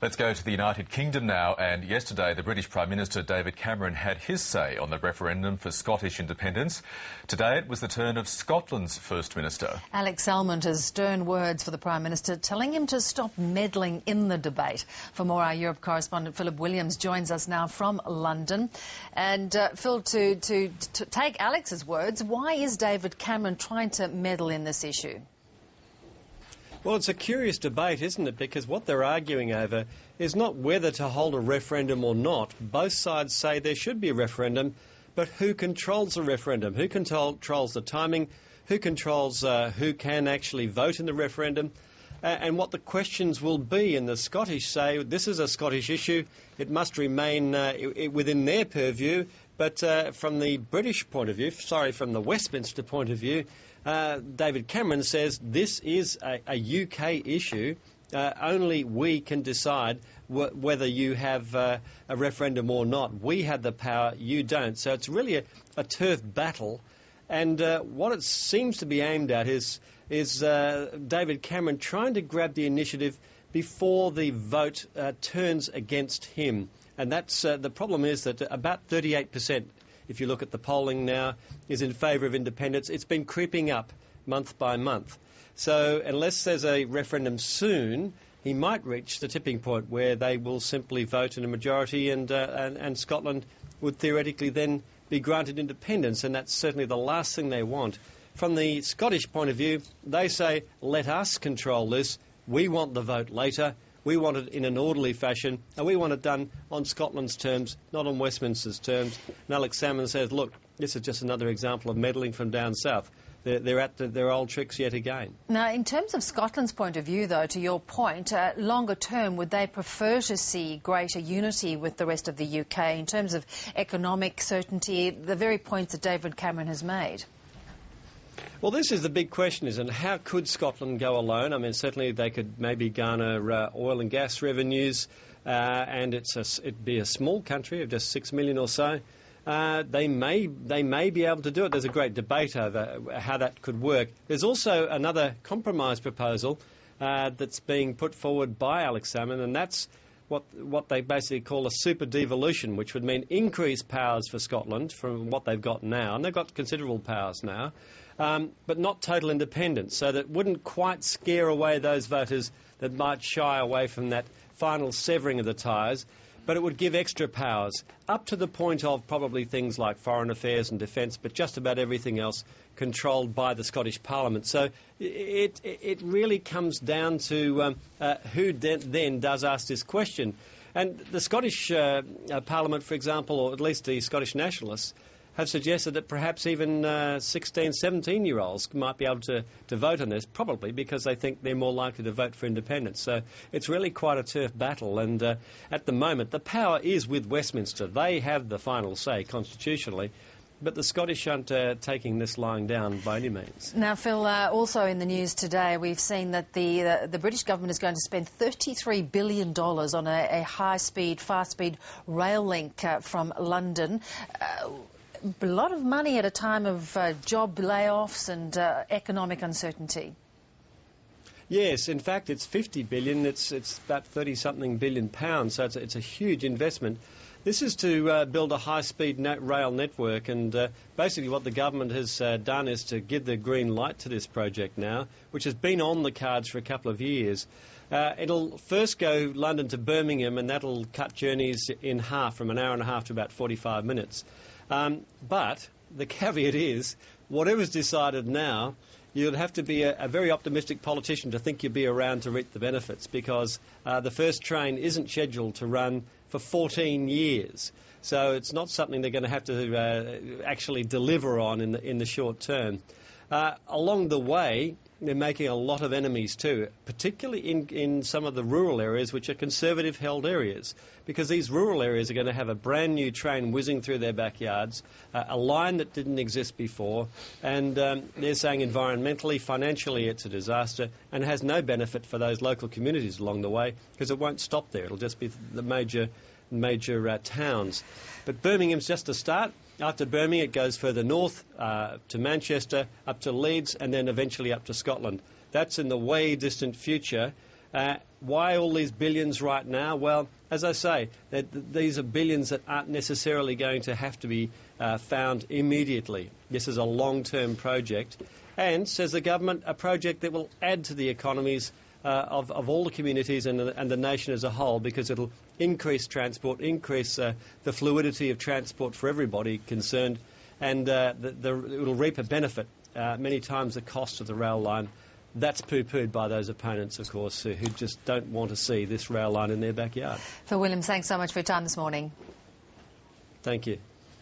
Let's go to the United Kingdom now, and yesterday the British Prime Minister David Cameron had his say on the referendum for Scottish independence. Today it was the turn of Scotland's First Minister. Alex Salmond has stern words for the Prime Minister, telling him to stop meddling in the debate. For more, our Europe correspondent Philip Williams joins us now from London. And Phil, to take Alex's words, why is David Cameron trying to meddle in this issue? Well, it's a curious debate, isn't it? Because what they're arguing over is not whether to hold a referendum or not. Both sides say there should be a referendum, but who controls the referendum? Who controls the timing? Who controls who can actually vote in the referendum? And what the questions will be. And the Scottish say this is a Scottish issue. It must remain within their purview. But from the British point of view, from the Westminster point of view, David Cameron says this is a UK issue. Only we can decide whether you have a referendum or not. We have the power, you don't. So it's really a turf battle. And what it seems to be aimed at is David Cameron trying to grab the initiative before the vote turns against him. And that's the problem is that about 38%, if you look at the polling now, is in favour of independence. It's been creeping up month by month. So unless there's a referendum soon, he might reach the tipping point where they will simply vote in a majority and Scotland would theoretically then be granted independence, and that's certainly the last thing they want. From the Scottish point of view, they say, let us control this. We want the vote later. We want it in an orderly fashion, and we want it done on Scotland's terms, not on Westminster's terms. And Alex Salmond says, look, this is just another example of meddling from down south. They're at their old tricks yet again. Now, in terms of Scotland's point of view, though, to your point, longer term, would they prefer to see greater unity with the rest of the UK in terms of economic certainty, the very points that David Cameron has made? Well, this is the big question, isn't it? How could Scotland go alone? I mean, certainly they could maybe garner oil and gas revenues, and it'd be a small country of just 6 million or so. They may be able to do it. There's a great debate over how that could work. There's also another compromise proposal that's being put forward by Alex Salmond, and that's what they basically call a super devolution, which would mean increased powers for Scotland from what they've got now, and they've got considerable powers now, but not total independence, so that wouldn't quite scare away those voters that might shy away from that final severing of the ties, but it would give extra powers, up to the point of probably things like foreign affairs and defence, but just about everything else controlled by the Scottish Parliament. So it really comes down to who then does ask this question. And the Scottish Parliament, for example, or at least the Scottish nationalists, have suggested that perhaps even 16, 17-year-olds might be able to vote on this, probably because they think they're more likely to vote for independence. So it's really quite a turf battle, and at the moment the power is with Westminster. They have the final say constitutionally, but the Scottish aren't taking this lying down by any means. Now, Phil, also in the news today, we've seen that the British government is going to spend $33 billion on a high-speed, fast-speed rail link from London. A lot of money at a time of job layoffs and economic uncertainty. Yes, in fact, it's 50 billion. It's about 30-something billion pounds, so it's a huge investment. This is to build a high-speed rail network, and basically what the government has done is to give the green light to this project now, which has been on the cards for a couple of years. It'll first go London to Birmingham, and that'll cut journeys in half, from an hour and a half to about 45 minutes. But the caveat is, whatever's decided now, you'd have to be a very optimistic politician to think you'd be around to reap the benefits, because the first train isn't scheduled to run for 14 years. So it's not something they're going to have to actually deliver on in the short term. Along the way, they're making a lot of enemies too, particularly in some of the rural areas, which are conservative-held areas, because these rural areas are going to have a brand new train whizzing through their backyards, a line that didn't exist before, and they're saying environmentally, financially it's a disaster and has no benefit for those local communities along the way, because it won't stop there. It'll just be the major towns. But Birmingham's just a start. After Birmingham, it goes further north to Manchester, up to Leeds, and then eventually up to Scotland. That's in the way distant future. Why all these billions right now? Well, as I say, these are billions that aren't necessarily going to have to be found immediately. This is a long-term project, and, says the government, a project that will add to the economies of all the communities and the nation as a whole, because it'll increase transport, increase the fluidity of transport for everybody concerned, and it'll reap a benefit, many times the cost of the rail line. That's poo-pooed by those opponents, of course, who just don't want to see this rail line in their backyard. Phil Williams, thanks so much for your time this morning. Thank you.